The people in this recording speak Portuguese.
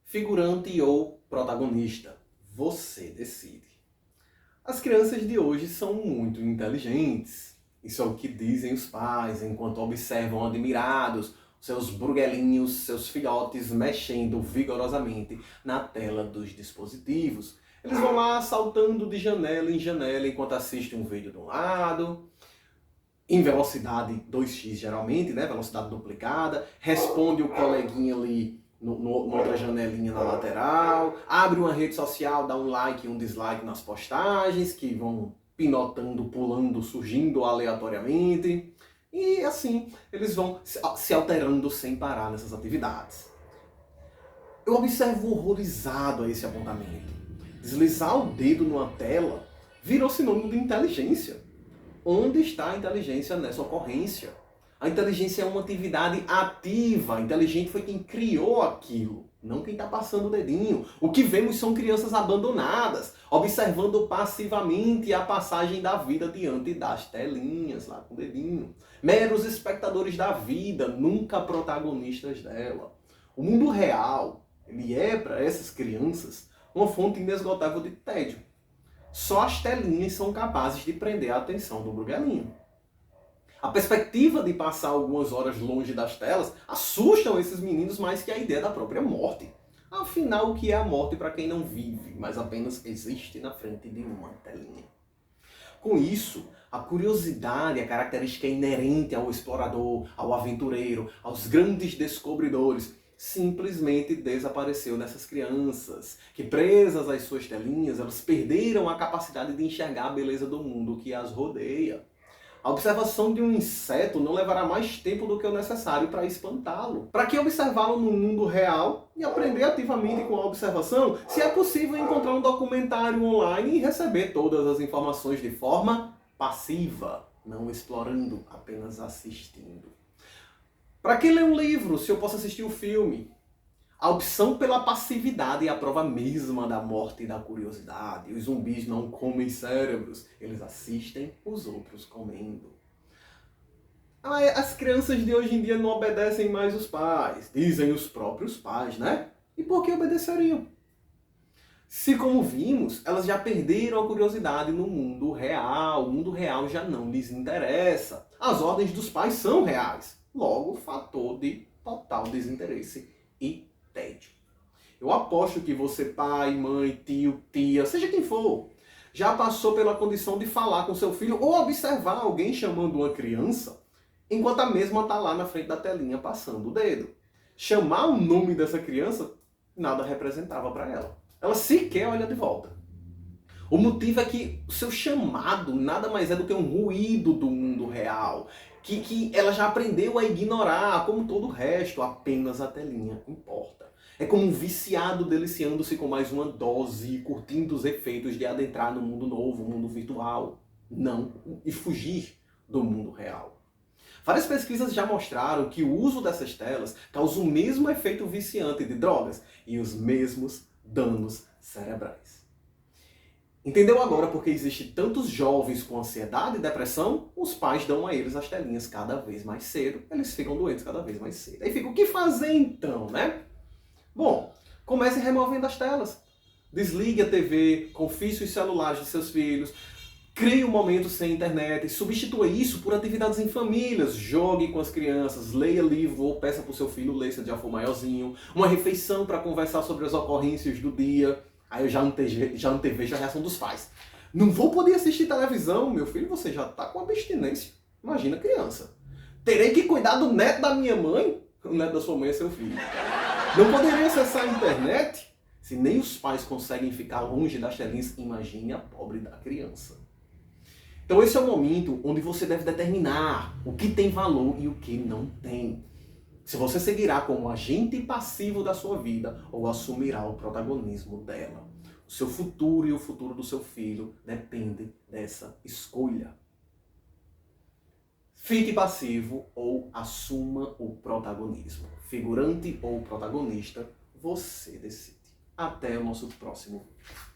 Figurante ou protagonista? Você decide. As crianças de hoje são muito inteligentes. Isso é o que dizem os pais enquanto observam admirados seus bruguelinhos, seus filhotes mexendo vigorosamente na tela dos dispositivos. Eles vão lá saltando de janela em janela enquanto assistem um vídeo de um lado, em velocidade 2x geralmente, né? Velocidade duplicada, responde o coleguinha ali noutra janelinha na lateral, abre uma rede social, dá um like e um dislike nas postagens, que vão pinotando, pulando, surgindo aleatoriamente. E assim, eles vão se alterando sem parar nessas atividades. Eu observo horrorizado a esse apontamento. Deslizar o dedo numa tela virou sinônimo de inteligência. Onde está a inteligência nessa ocorrência? A inteligência é uma atividade ativa. A inteligente foi quem criou aquilo, não quem está passando o dedinho. O que vemos são crianças abandonadas, observando passivamente a passagem da vida diante das telinhas, lá com o dedinho. Meros espectadores da vida, nunca protagonistas dela. O mundo real, ele é para essas crianças uma fonte inesgotável de tédio. Só as telinhas são capazes de prender a atenção do bruguelinho. A perspectiva de passar algumas horas longe das telas assustam esses meninos mais que a ideia da própria morte. Afinal, o que é a morte para quem não vive, mas apenas existe na frente de uma telinha? Com isso, a curiosidade, a característica inerente ao explorador, ao aventureiro, aos grandes descobridores, simplesmente desapareceu nessas crianças, que presas às suas telinhas, elas perderam a capacidade de enxergar a beleza do mundo que as rodeia. A observação de um inseto não levará mais tempo do que o necessário para espantá-lo. Para que observá-lo no mundo real e aprender ativamente com a observação, se é possível encontrar um documentário online e receber todas as informações de forma passiva, não explorando, apenas assistindo. Para que ler um livro se eu posso assistir um filme? A opção pela passividade é a prova mesma da morte e da curiosidade. Os zumbis não comem cérebros, eles assistem os outros comendo. As crianças de hoje em dia não obedecem mais os pais, dizem os próprios pais, né? E por que obedeceriam? Se, como vimos, elas já perderam a curiosidade no mundo real, o mundo real já não lhes interessa. As ordens dos pais são reais, logo, fator de total desinteresse e tédio. Eu aposto que você, pai, mãe, tio, tia, seja quem for, já passou pela condição de falar com seu filho ou observar alguém chamando uma criança enquanto a mesma está lá na frente da telinha passando o dedo. Chamar o nome dessa criança nada representava para ela. Ela sequer olha de volta. O motivo é que o seu chamado nada mais é do que um ruído do mundo real, que ela já aprendeu a ignorar, como todo o resto, apenas a telinha importa. É como um viciado deliciando-se com mais uma dose e curtindo os efeitos de adentrar no mundo novo, mundo virtual, não e fugir do mundo real. Várias pesquisas já mostraram que o uso dessas telas causa o mesmo efeito viciante de drogas e os mesmos danos cerebrais. Entendeu agora por que existem tantos jovens com ansiedade e depressão? Os pais dão a eles as telinhas cada vez mais cedo, eles ficam doentes cada vez mais cedo. Aí fica, o que fazer então, né? Bom, comece removendo as telas. Desligue a TV, confisque os celulares de seus filhos, crie um momento sem internet, substitua isso por atividades em famílias, jogue com as crianças, leia livro ou peça para o seu filho ler se já for maiorzinho, uma refeição para conversar sobre as ocorrências do dia. Aí eu já antevejo a reação dos pais. Não vou poder assistir televisão, meu filho, você já está com abstinência. Imagina criança. Terei que cuidar do neto da minha mãe? O neto da sua mãe é seu filho. Não poderia acessar a internet? Se nem os pais conseguem ficar longe das telinhas, imagine a pobre da criança. Então esse é o momento onde você deve determinar o que tem valor e o que não tem. Se você seguirá como agente passivo da sua vida ou assumirá o protagonismo dela. O seu futuro e o futuro do seu filho dependem dessa escolha. Fique passivo ou assuma o protagonismo. Figurante ou protagonista, você decide. Até o nosso próximo vídeo.